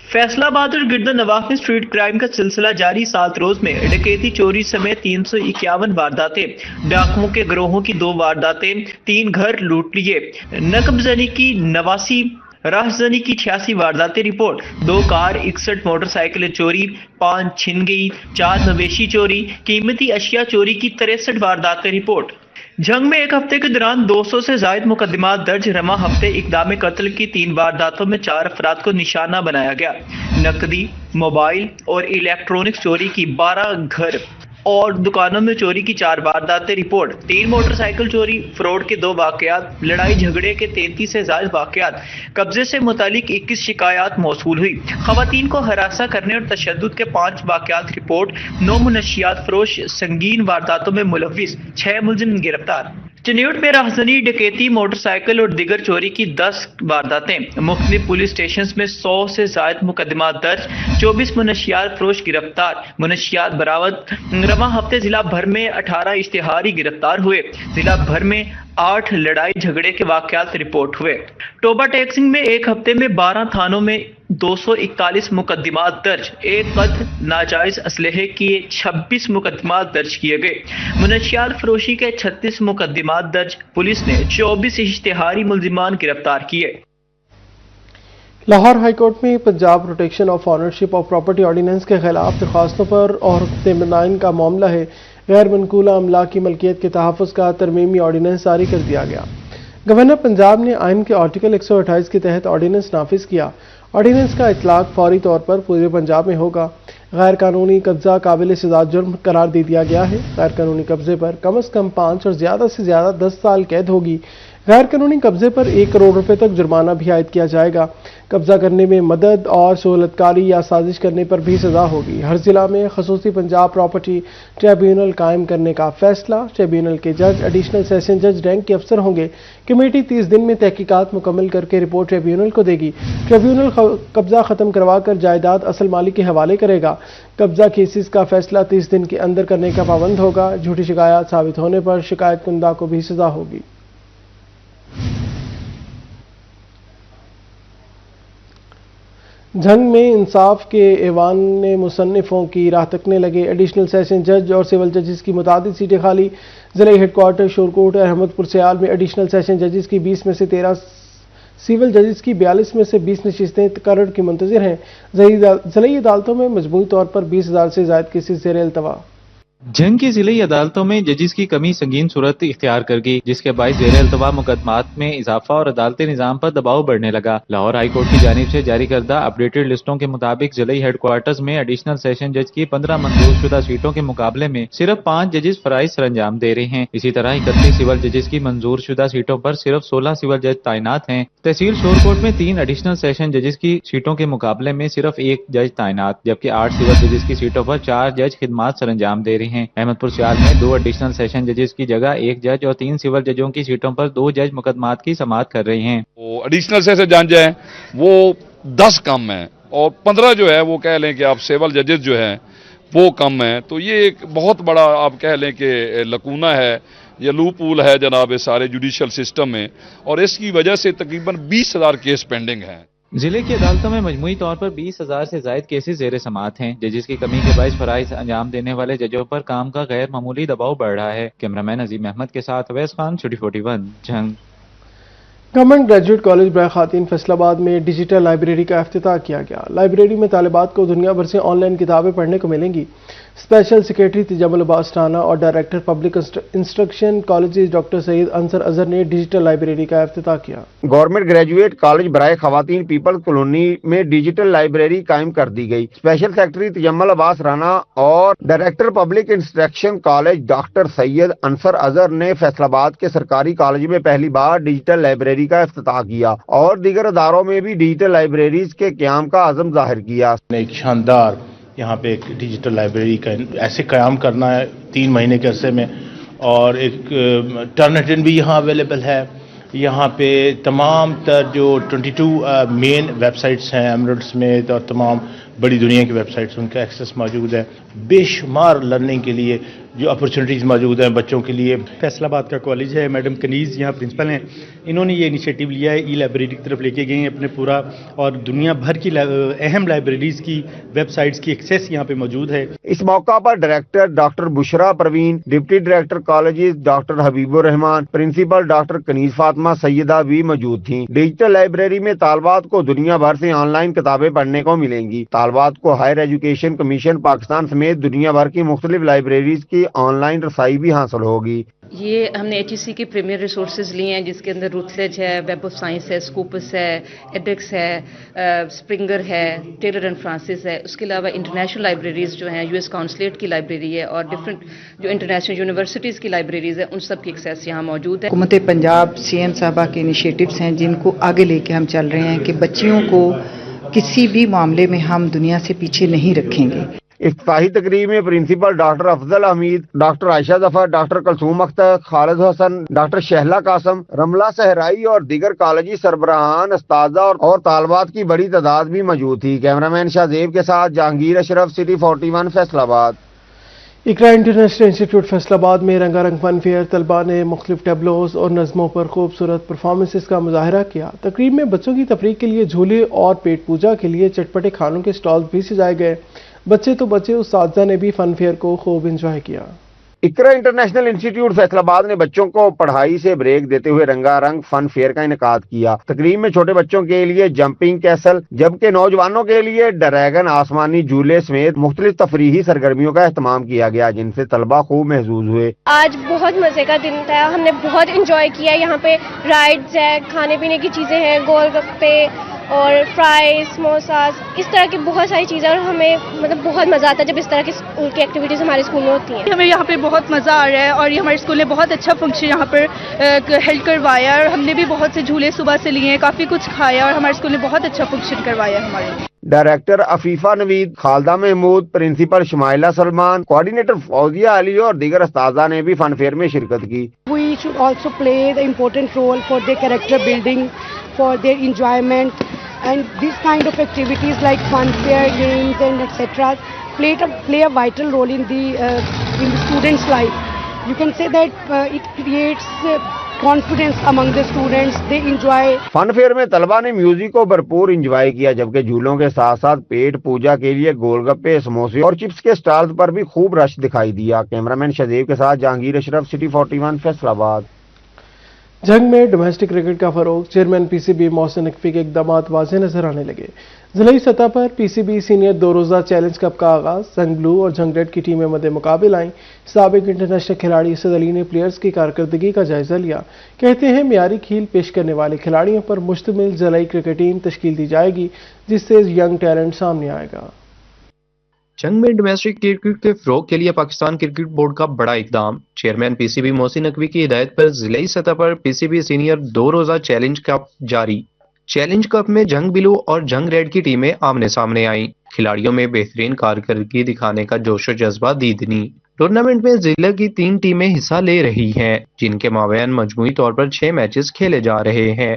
फैसलाबाद और गिरदनवाह में स्ट्रीट क्राइम का सिलसिला जारी। 7 रोज में डकैती चोरी समेत 351 वारदातें, डाकुओं के गिरोहों की 2 वारदातें, 3 घर लूट लिए, नकबजनी की 89, राहजनी की 86 वारदातें रिपोर्ट। 2 कार, 61 मोटरसाइकिलें चोरी, 5 छिन गई, 4 मवेशी चोरी, कीमती अशिया चोरी की 63 वारदातें रिपोर्ट। जंग में एक हफ्ते के दौरान 200 से जायद मुकदमात दर्ज। रमा हफ्ते इक़दाम कत्ल की 3 वारदातों में 4 अफराद को निशाना बनाया गया। नकदी, मोबाइल और इलेक्ट्रॉनिक्स चोरी की 12 घर और दुकानों में चोरी की 4 वारदातें रिपोर्ट। 3 मोटरसाइकिल चोरी, फ्रॉड के 2 वाकयात, लड़ाई झगड़े के 33 से ज्यादा वाकयात, कब्जे से मुतालिक 21 शिकायत मौसूल हुई। खवातीन को हरासा करने और तशद्दुद के 5 वाकयात रिपोर्ट। 9 मुनशियात फरोश संगीन वारदातों में मुलव्विस, 6 मुलजिम गिरफ्तार। चनियोट में राहजनी, डकैती, मोटरसाइकिल और दिगर चोरी की 10 वारदातें। मुख्तलिफ पुलिस स्टेशन में 100 से ज्यादा मुकदमा दर्ज। 24 मुनशियात फरोश गिरफ्तार, मुनशियात बरामद। रवा हफ्ते जिला भर में 18 इश्तिहारी गिरफ्तार हुए। जिला भर में 8 लड़ाई झगड़े के वाकयात रिपोर्ट हुए। टोबा टैक्सिंग में एक हफ्ते में 12 थानों में 241 मुकदमात दर्ज। एक कत्ल, नाजायज असलहे के 26 मुकदमात दर्ज किए गए। मुनशियात फरोशी के 36 मुकदमात दर्ज। पुलिस ने 24 इश्तिहारी मुलजिमान गिरफ्तार किए। लाहौर हाईकोर्ट में Punjab protection of ownership of property ordinance के खिलाफ दरखास्तों पर और हुक्म का मामला है। गैर मनकूला अमला की मलकियत के तहफ़्फ़ुज़ का तरमीमी ऑर्डिनेंस जारी कर दिया गया। गवर्नर पंजाब ने आइन के आर्टिकल 128 के तहत ऑर्डिनेंस नाफिज किया। ऑर्डिनेंस का इतलाक फौरी तौर पर पूरे पंजाब में होगा। गैर कानूनी कब्जा काबिल सजा जुर्म करार दे दिया गया है। गैर कानूनी कब्जे पर कम से कम 5 और ज्यादा से ज्यादा 10 साल कैद होगी। गैर कानूनी कब्जे पर 1 करोड़ रुपए तक जुर्माना भी आयद किया जाएगा। कब्जा करने में मदद और सहूलतकारी या साजिश करने पर भी सजा होगी। हर जिला में खसूसी पंजाब प्रॉपर्टी ट्रिब्यूनल कायम करने का फैसला। ट्रिब्यूनल के जज एडिशनल सेशन जज रैंक के अफसर होंगे। कमेटी 30 दिन में तहकीकात मुकम्मल करके रिपोर्ट ट्रिब्यूनल को देगी। ट्रिब्यूनल कब्जा खत्म करवाकर जायदाद असल मालिक के हवाले करेगा। कब्जा केसेस का फैसला 30 दिन के अंदर करने का पाबंद होगा। झूठी शिकायत साबित होने पर शिकायत कुंदा को भी सजा होगी। झंग में इंसाफ के ऐवान ने मुसन्निफों की राह तकने लगे। एडिशनल सेशन जज और सिविल जजेस की मुतादिद सीटें खाली। जिला हेडक्वार्टर शोरकोट अहमदपुर सियाल में एडिशनल सेशन जजेस की 20 में से 13, सिविल जजेस की 42 में से 20 नशिस्तें तकर्रुर की मुंतज़िर हैं। ज़िली अदालतों में मजमूई तौर पर 20,000 से ज़ायद केसेस ज़ेर इल्तवा। झंग की जिले अदालतों में जजिस की कमी संगीन सूरत इख्तियार कर गई, जिसके बायस ज़ेर अल्तवा मुकदमात में इजाफा और अदालती निज़ाम पर दबाव बढ़ने लगा। लाहौर हाई कोर्ट की जानिब से जारी करदा अपडेटेड लिस्टों के मुताबिक जिले हेडक्वार्टर्स में एडिशनल सेशन जज की 15 मंजूरशुदा सीटों के मुकाबले में सिर्फ 5 जजिस फराइज सरंजाम दे रहे हैं। इसी तरह 31 सिविल जजिस की मंजूरशुदा सीटों पर सिर्फ 16 सिविल जज तैनात हैं। तहसील शोरकोट में 3 एडिशनल सेशन जजिस की सीटों के मुकाबले में सिर्फ 1 जज तैनात, जबकि 8 सिविल जजिस की सीटों पर 4 जज खिदमात सरंजाम दे रहे हैं। अहमदपुर सियाल में 2 एडिशनल सेशन जजेस की जगह 1 जज और 3 सिविल जजों की सीटों पर 2 जज मुकदमात की समाअत कर रहे हैं। एडिशनल सेशन जज है वो 10 कम है और 15 जो है वो कह लें कि आप सिविल जजेस जो है वो कम है। तो ये एक बहुत बड़ा आप कह लें कि लकूना है یہ لوپ پول ہے جناب سارے جوڈیشل سسٹم میں، اور اس کی وجہ سے تقریباً 20,000 کیس پینڈنگ ہیں۔ ضلع کی عدالتوں میں مجموعی طور پر 20,000 سے زائد کیسز زیر سماعت ہیں۔ ججز کی کمی کے باعث فرائض انجام دینے والے ججوں پر کام کا غیر معمولی دباؤ بڑھ رہا ہے۔ کیمرامین عظیم احمد کے ساتھ اویس خان، چھٹی 41 جھنگ۔ گورنمنٹ گریجویٹ کالج برائے خواتین فیصل آباد میں ڈیجیٹل لائبریری کا افتتاح کیا گیا۔ لائبریری میں طالبات کو دنیا بھر سے آن لائن کتابیں پڑھنے کو ملیں گی۔ اسپیشل سیکریٹری تجمل عباس ٹانا اور director public instruction colleges doctor Syed Ansar Azhar نے ڈیجیٹل لائبریری کا افتتاح کیا۔ گورنمنٹ گریجویٹ کالج برائے خواتین پیپل کالونی میں ڈیجیٹل لائبریری قائم کر دی گئی۔ اسپیشل سیکریٹری تجمل عباس رانا اور director public instruction college doctor Syed Ansar Azhar نے فیصل آباد کے سرکاری کالج میں پہلی بار ڈیجیٹل لائبریری کا افتتاح کیا اور دیگر اداروں میں بھی ڈیجیٹل لائبریریز کے قیام کا عزم ظاہر کیا۔ ایک شاندار یہاں پہ ایک ڈیجیٹل لائبریری کا ایسے قیام کرنا ہے 3 مہینے کے عرصے میں، اور ایک ٹرنٹن بھی یہاں اویلیبل ہے۔ یہاں پہ تمام تر جو 22 مین ویب سائٹس ہیں ایمرلڈ سمیت اور تمام بڑی دنیا کی ویب سائٹس، ان کا ایکسیس موجود ہے۔ بے شمار لرننگ کے لیے جو اپرچونیٹیز موجود ہیں بچوں کے لیے۔ فیصل آباد کا کالج ہے، میڈم کنیز یہاں پرنسپل ہیں، انہوں نے یہ انیشیٹو لیا ہے، ای لائبریری کی طرف لے کے گئے ہیں اپنے پورا، اور دنیا بھر کی اہم لائبریریز کی ویب سائٹس کی ایکسیس یہاں پہ موجود ہے۔ اس موقع پر director doctor Bushra Parveen, deputy director colleges doctor Habib ur-Rehman, principal doctor Kaneez Fatima Syeda بھی موجود تھیں۔ ڈیجیٹل لائبریری میں طالبات کو دنیا بھر سے آن لائن کتابیں پڑھنے کو ملیں گی۔ طالبات کو ہائر ایجوکیشن کمیشن پاکستان سمیت دنیا بھر کی مختلف لائبریریز کی آن لائن رسائی بھی حاصل ہوگی۔ یہ ہم نے HEC کے پریمیئر ریسورسز لیے ہیں، جس کے اندر روتسیج ہے، ویب آف سائنس ہے، سکوپس ہے، ایڈیکس ہے، اسپرنگر ہے، ٹیلر اینڈ فرانسس ہے۔ اس کے علاوہ انٹرنیشنل لائبریریز جو ہیں، US کونسلیٹ کی لائبریری ہے اور ڈفرینٹ جو انٹرنیشنل یونیورسٹیز کی لائبریریز ہیں، ان سب کی ایکسیس یہاں موجود ہے۔ حکومت پنجاب CM صاحبہ کے انیشیٹوز ہیں جن کو آگے لے کے ہم چل رہے ہیں کہ بچیوں کو کسی بھی معاملے میں ہم دنیا سے پیچھے نہیں رکھیں گے۔ افتتاحی تقریب میں پرنسپل ڈاکٹر افضل حمید، ڈاکٹر عائشہ ظفر، ڈاکٹر کلثوم اختر، خالد حسن، ڈاکٹر شہلہ قاسم، رملہ صحرائی اور دیگر کالجی سربراہان، اساتذہ اور طالبات کی بڑی تعداد بھی موجود تھی۔ کیمرامین شاہزیب کے ساتھ جہانگیر اشرف، سٹی 41 فیصل آباد۔ اقرا انٹرنیشنل انسٹیٹیوٹ فیصل آباد میں رنگا رنگ فن فیئر، طلباء نے مختلف ٹیبلوز اور نظموں پر خوبصورت پرفارمنسز کا مظاہرہ کیا۔ تقریب میں بچوں کی تفریح کے لیے جھولے اور پیٹ پوجا کے لیے چٹپٹے کھانوں کے سٹال بھی سجائے گئے۔ بچے تو بچے، اساتذہ نے بھی فن فیئر کو خوب انجوائے کیا۔ اقرا انٹرنیشنل انسٹیٹیوٹ فیصل آباد نے بچوں کو پڑھائی سے بریک دیتے ہوئے رنگا رنگ فن فیئر کا انعقاد کیا۔ تقریب میں چھوٹے بچوں کے لیے جمپنگ کیسل، جبکہ نوجوانوں کے لیے ڈریگن آسمانی جھولے سمیت مختلف تفریحی سرگرمیوں کا اہتمام کیا گیا، جن سے طلبہ خوب محظوظ ہوئے۔ آج بہت مزے کا دن تھا، ہم نے بہت انجوائے کیا۔ یہاں پہ رائڈز ہے، کھانے پینے کی چیزیں ہیں، گول گپے اور فرائز، سموساز، اس طرح کی بہت ساری چیزیں، اور ہمیں بہت مزہ آتا ہے جب اس طرح کی اسکول کی ایکٹیویٹیز ہمارے اسکول میں ہوتی ہیں۔ ہمیں یہاں پہ بہت مزہ آ رہا ہے اور یہ ہمارے اسکول نے بہت اچھا فنکشن یہاں پر ہیلڈ کروایا، اور ہم نے بھی بہت سے جھولے صبح سے لیے ہیں، کافی کچھ کھایا، اور ہمارے اسکول نے بہت اچھا فنکشن کروایا ہمارے لیے۔ ڈائریکٹر عفیفہ نوید، خالدہ محمود، پرنسپل شمائلہ سلمان، کوآرڈینیٹر فوزیہ علی اور دیگر اساتذہ نے بھی فن فیئر میں شرکت کی۔ We should also play the important role for their character building, for their enjoyment, and this kind of activities like fun fair, games and etc. play a vital role in the students' life. You can say that it creates confidence among the students. They enjoy. Fun fair میں طلبہ نے music کو بھرپور enjoy کیا، جبکہ جھولوں کے ساتھ ساتھ پیٹ پوجا کے لیے گول گپے، سموسے اور چپس کے سٹالز پر بھی خوب رش دکھائی دیا۔ کیمرامین شاہزیب کے ساتھ جہانگیر اشرف، سٹی 41 فیصل آباد۔ جنگ میں ڈومیسٹک کرکٹ کا فروغ، چیئرمین PCB محسن نقوی کے اقدامات واضح نظر آنے لگے۔ ضلعی سطح پر PCB سینئر 2 روزہ چیلنج کپ کا آغاز، سنگ بلو اور جنگ ریڈ کی ٹیمیں مد مقابل آئیں۔ سابق انٹرنیشنل کھلاڑی اسد علی نے پلیئرز کی کارکردگی کا جائزہ لیا، کہتے ہیں معیاری کھیل پیش کرنے والے کھلاڑیوں پر مشتمل ضلعی کرکٹ ٹیم تشکیل دی جائے گی، جس سے ینگ ٹیلنٹ سامنے آئے گا۔ جنگ میں ڈومیسٹک کرکٹ کے فروغ کے لیے پاکستان کرکٹ بورڈ کا بڑا اقدام، چیئرمین PCB محسن نقوی کی ہدایت پر ضلعی سطح پر PCB سینئر 2 روزہ چیلنج کپ جاری۔ چیلنج کپ میں جنگ بلو اور جنگ ریڈ کی ٹیمیں آمنے سامنے آئیں، کھلاڑیوں میں بہترین کارکردگی دکھانے کا جوش و جذبہ دیدنی۔ ٹورنامنٹ میں ضلع کی 3 ٹیمیں حصہ لے رہی ہیں، جن کے مابین مجموعی طور پر 6 میچز کھیلے جا رہے ہیں۔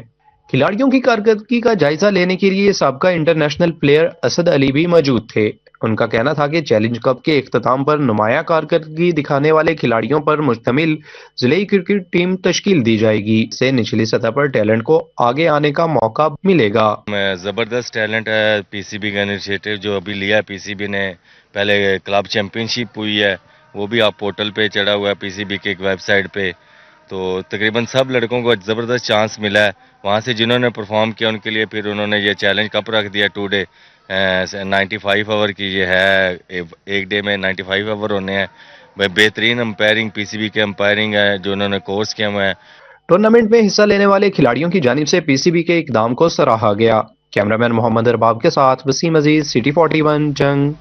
کھلاڑیوں کی کارکردگی کا جائزہ لینے کے لیے سابقہ انٹرنیشنل پلیئر اسد علی بھی موجود تھے۔ ان کا کہنا تھا کہ چیلنج کپ کے اختتام پر نمایاں کارکردگی دکھانے والے کھلاڑیوں پر مشتمل ضلعی کرکٹ ٹیم تشکیل دی جائے گی، اس سے نچلی سطح پر ٹیلنٹ کو آگے آنے کا موقع ملے گا۔ زبردست ٹیلنٹ ہے پی سی بی کا انیشیٹو جو ابھی لیا ہے پی سی بی نے، پہلے کلب چیمپئن شپ ہوئی ہے وہ بھی آپ پورٹل پہ چڑھا ہوا ہے پی سی بی کے ایک ویب سائٹ پہ، تو تقریباً سب لڑکوں کو زبردست چانس ملا ہے وہاں سے جنہوں نے پرفارم کیا ان کے لیے پھر انہوں نے یہ چیلنج کپ رکھ دیا 2 ڈے 95 اوور کی یہ ہے، ایک ڈے میں 95 اوور ہونے ہیں، بہترین امپائرنگ پی سی بی کے امپائرنگ ہے جو انہوں نے کورس کیا ہوا ہے۔ ٹورنامنٹ میں حصہ لینے والے کھلاڑیوں کی جانب سے پی سی بی کے اقدام کو سراہا گیا۔ کیمرامین محمد ارباب کے ساتھ وسیم عزیز، سٹی 41 جنگ۔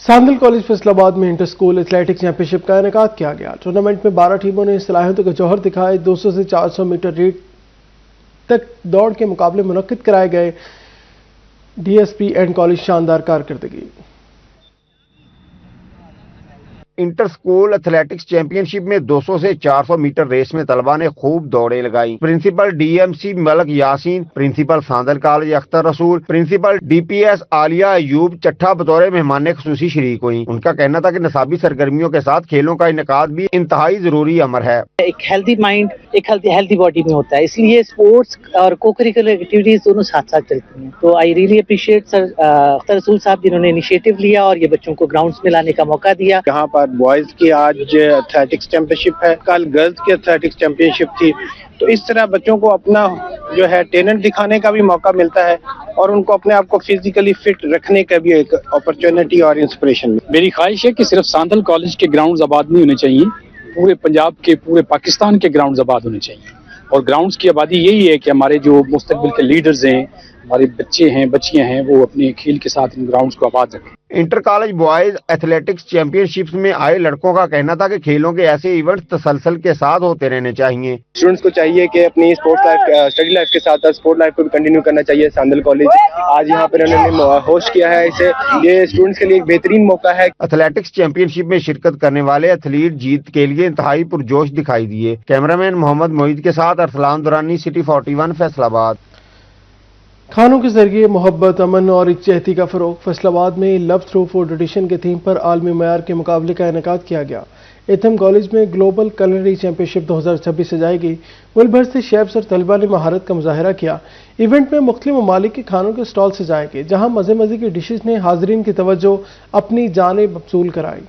ساندل کالج فیصل آباد میں انٹر اسکول ایتھلیٹکس چیمپئن شپ کا انعقاد کیا گیا۔ ٹورنامنٹ میں 12 ٹیموں نے صلاحیتوں کا جوہر دکھائے۔ 200 سے 400 میٹر ریڈ تک دوڑ کے مقابلے منعقد کرائے گئے۔ D S P and college شاندار کارکردگی۔ انٹر اسکول ایتھلیٹکس چیمپئن شپ میں 200 سے 400 میٹر ریس میں طلبہ نے خوب دوڑیں لگائیں۔ پرنسپل ڈی ایم سی ملک یاسین، پرنسپل ساندل کالج اختر رسول، پرنسپل ڈی پی ایس عالیہ ایوب چٹھا بطور مہمان خصوصی شریک ہوئیں۔ ان کا کہنا تھا کہ نصابی سرگرمیوں کے ساتھ کھیلوں کا انعقاد بھی انتہائی ضروری امر ہے۔ ایک ہیلدی مائنڈ ایک ہیلدی باڈی میں ہوتا ہے، اس لیے اسپورٹس اور کو کریکولر ایکٹیویٹیز دونوں ساتھ ساتھ چلتی ہیں۔ تو آئی ریئلی اپریشیٹ سر اختر رسول صاحب جنہوں نے انیشیٹو لیا اور یہ بچوں کو گراؤنڈز میں لانے کا موقع دیا۔ یہاں پر بوائز کی آج ایتھلیٹکس چیمپئن شپ ہے، کل گرلز کی ایتھلیٹکس چیمپئن شپ تھی، تو اس طرح بچوں کو اپنا جو ہے ٹیلنٹ دکھانے کا بھی موقع ملتا ہے اور ان کو اپنے آپ کو فزیکلی فٹ رکھنے کا بھی ایک اپرچونٹی اور انسپریشن۔ میری خواہش ہے کہ صرف ساندل کالج کے گراؤنڈز آباد نہیں ہونے چاہیے، پورے پنجاب کے پورے پاکستان کے گراؤنڈز آباد ہونے چاہیے، اور گراؤنڈز کی آبادی یہی ہے کہ ہمارے جو مستقبل کے لیڈرز ہیں، ہمارے بچے ہیں بچیاں ہیں، وہ اپنے کھیل کے ساتھ ان گراؤنڈز کو آباد رکھیں۔ Inter college boys athletics championships میں آئے لڑکوں کا کہنا تھا کہ کھیلوں کے ایسے ایونٹس تسلسل کے ساتھ ہوتے رہنے چاہیے۔ اسٹوڈنٹس کو چاہیے کہ اپنی اسپورٹس لائف اسٹڈی لائف کے ساتھ اسپورٹ لائف کو بھی کنٹینیو کرنا چاہیے۔ ساندل کالج آج یہاں پر انہوں نے ہوسٹ کیا ہے، اسے یہ اسٹوڈنٹس کے لیے ایک بہترین موقع ہے۔ ایتھلیٹکس چیمپئن شپ میں شرکت کرنے والے ایتھلیٹ جیت کے لیے انتہائی پرجوش دکھائی دیے۔ کیمرامین محمد معید کے ساتھ ارسلان دورانی، سٹی 41 فیصل آباد۔ کھانوں کے ذریعے محبت، امن اور یکجہتی کا فروغ۔ فیصل آباد میں لو تھرو فوڈ ایڈیشن کے تھیم پر عالمی معیار کے مقابلے کا انعقاد کیا گیا۔ ایتھم کالج میں گلوبل کلنری چیمپئن شپ 2026 سجائی گئی۔ ملک بھر سے شیفز اور طلبہ نے مہارت کا مظاہرہ کیا۔ ایونٹ میں مختلف ممالک کے کھانوں کے سٹال سجائے گئے، جہاں مزے مزے کی ڈشز نے حاضرین کی توجہ اپنی جانب مبذول کرائی۔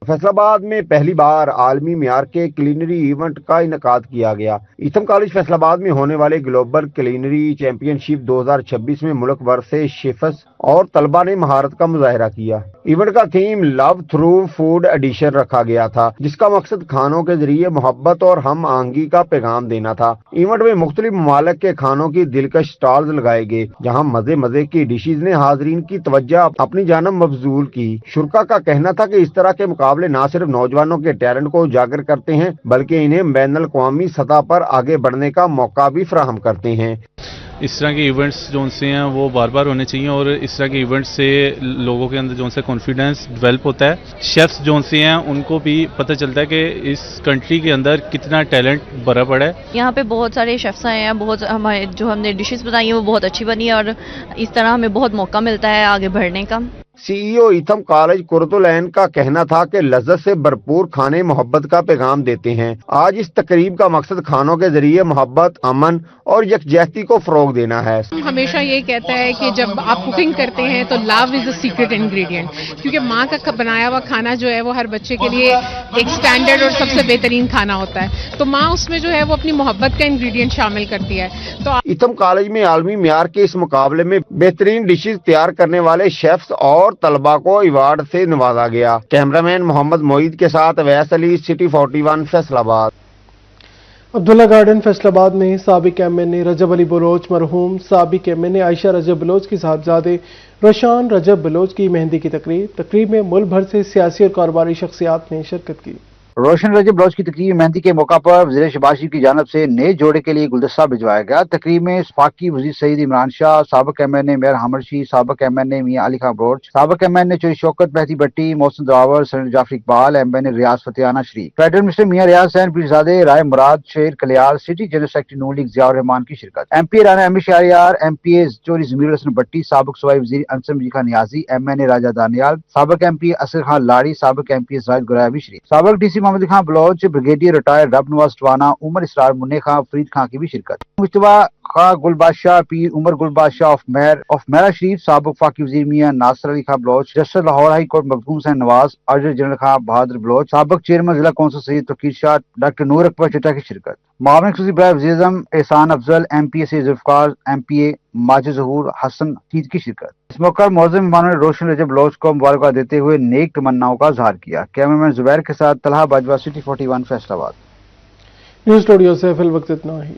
فیصل آباد میں پہلی بار عالمی معیار کے کلینری ایونٹ کا انعقاد کیا گیا۔ ایتھم کالج فیصل آباد میں ہونے والے گلوبل کلینری چیمپئن شپ 2026 میں ملک بھر سے شیفز اور طلبہ نے مہارت کا مظاہرہ کیا۔ ایونٹ کا تھیم لو تھرو فوڈ ایڈیشن رکھا گیا تھا، جس کا مقصد کھانوں کے ذریعے محبت اور ہم آہنگی کا پیغام دینا تھا۔ ایونٹ میں مختلف ممالک کے کھانوں کی دلکش سٹالز لگائے گئے، جہاں مزے مزے کی ڈشز نے حاضرین کی توجہ اپنی جانب مبذول کی۔ شرکا کا کہنا تھا کہ اس طرح کے مقابلے نہ صرف نوجوانوں کے ٹیلنٹ کو اجاگر کرتے ہیں، بلکہ انہیں بین الاقوامی سطح پر آگے بڑھنے کا موقع بھی فراہم کرتے ہیں۔ اس طرح کے ایونٹس جو ان سے ہیں وہ بار بار ہونے چاہیے، اور اس طرح کے ایونٹس سے لوگوں کے اندر جو ان سے کانفیڈنس ڈیولپ ہوتا ہے۔ شیفز جو ان سے ہیں ان کو بھی پتہ چلتا ہے کہ اس کنٹری کے اندر کتنا ٹیلنٹ بھرا پڑا ہے۔ یہاں پہ بہت سارے شیفز آئے ہیں، بہت ہمارے جو ہم نے ڈشز بنائی ہیں وہ بہت اچھی بنی ہے، اور اس طرح ہمیں بہت موقع ملتا ہے آگے بڑھنے کا۔ سی ای او ایتھم کالج قرۃ العین کا کہنا تھا کہ لذت سے بھرپور کھانے محبت کا پیغام دیتے ہیں۔ آج اس تقریب کا مقصد کھانوں کے ذریعے محبت، امن اور یکجہتی کو فروغ دینا ہے۔ ہمیشہ یہ کہتا ہے کہ جب آپ کوکنگ کرتے ہیں تو لو از اے سیکرٹ انگریڈینٹ، کیونکہ ماں کا بنایا ہوا کھانا جو ہے وہ ہر بچے کے لیے ایک سٹینڈرڈ اور سب سے بہترین کھانا ہوتا ہے، تو ماں اس میں جو ہے وہ اپنی محبت کا انگریڈینٹ شامل کرتی ہے۔ تو ایتھم کالج میں عالمی معیار کے اس مقابلے میں بہترین ڈشز تیار کرنے والے شیفز اور طلبہ کو ایوارڈ سے نوازا گیا۔ کیمرامین محمد معید کے ساتھ اویس علی، سٹی 41 فیصل آباد۔ عبداللہ گارڈن فیصل آباد میں سابق ایم این اے رجب علی بلوچ مرحوم سابق ایم این اے عائشہ رجب بلوچ کی صاحبزادے روشان رجب بلوچ کی مہندی کی تقریب میں ملک بھر سے سیاسی اور کاروباری شخصیات نے شرکت کی۔ रोशन रजब बलोच की तकरीब मेहंदी के मौका पर वज़ीर शहबाज शरीफ की जानब से नए जोड़े के लिए गुलदस्ता भिजवाया गया। तकरीब में वफाकी वज़ीर सईद इमरान शाह, साबिक MNA मेयर हामिद शी, साबिक MNA मियां अली खान बलोच, साबिक MNA चौधरी शौकत मेहदी भट्टी, मोहसिन दरावर, सेनेटर जाफर इकबाल, MNA रियाज फतेहाना शरीफ, फेडरल मिनिस्टर मियां रियाज हुसैन पीरजादे, राय मुराद, शेर कलियाल, सिटी जनरल सेक्रेटरी नून लीग ज़ियाउर रहमान की शिरकत। MP राना अहमद शहरियार, MPA चौधरी ज़मीरुल हसन भट्टी, साबिक सूबाई वज़ीर अंसर मजीद खान नियाजी, MNA राजा दानियाल, साबिक MP असगर खान लाड़ी, साबिक MP जाहिद गुराबी शरीफ, साबिक DC Mohammad Khan Baloch, brigadier retired Rab Nawaz Tawana, Umar इसरार, मुन्ने खां, फरीद खां की भी शिरकत। मुश्तबा खां गुल बादशाह, पीर उमर गुल बादशाह ऑफ मेहरा शरीफ, साबिक फाकी वज़ीर मियां Nasir Ali Khan Baloch, justice Lahore high court Makhdoom Hussain Nawaz, auditor general Khan Bahadur Baloch, साबिक चेयरमैन जिला कौंसिल सैयद तौकीर शाह, डॉक्टर नूर अकबर चिट्टा की शिरकत। मामले खुसूसी बराए वज़ीर-ए-आज़म एहसान अफजल, MPA से जुल्फ़िकार, MPA माजिद ज़हूर हसन कीद की शिरकत। इस मौके पर मौज़ूद मेहमानों ने रोशन रजब बलोच को मुबारकबाद देते हुए नेक तमन्नाओं का इज़हार किया। कैमरामैन जुबैर के साथ Talha Bajwa, city 41 Faisalabad. News studio से फिल वक्त इतना ही।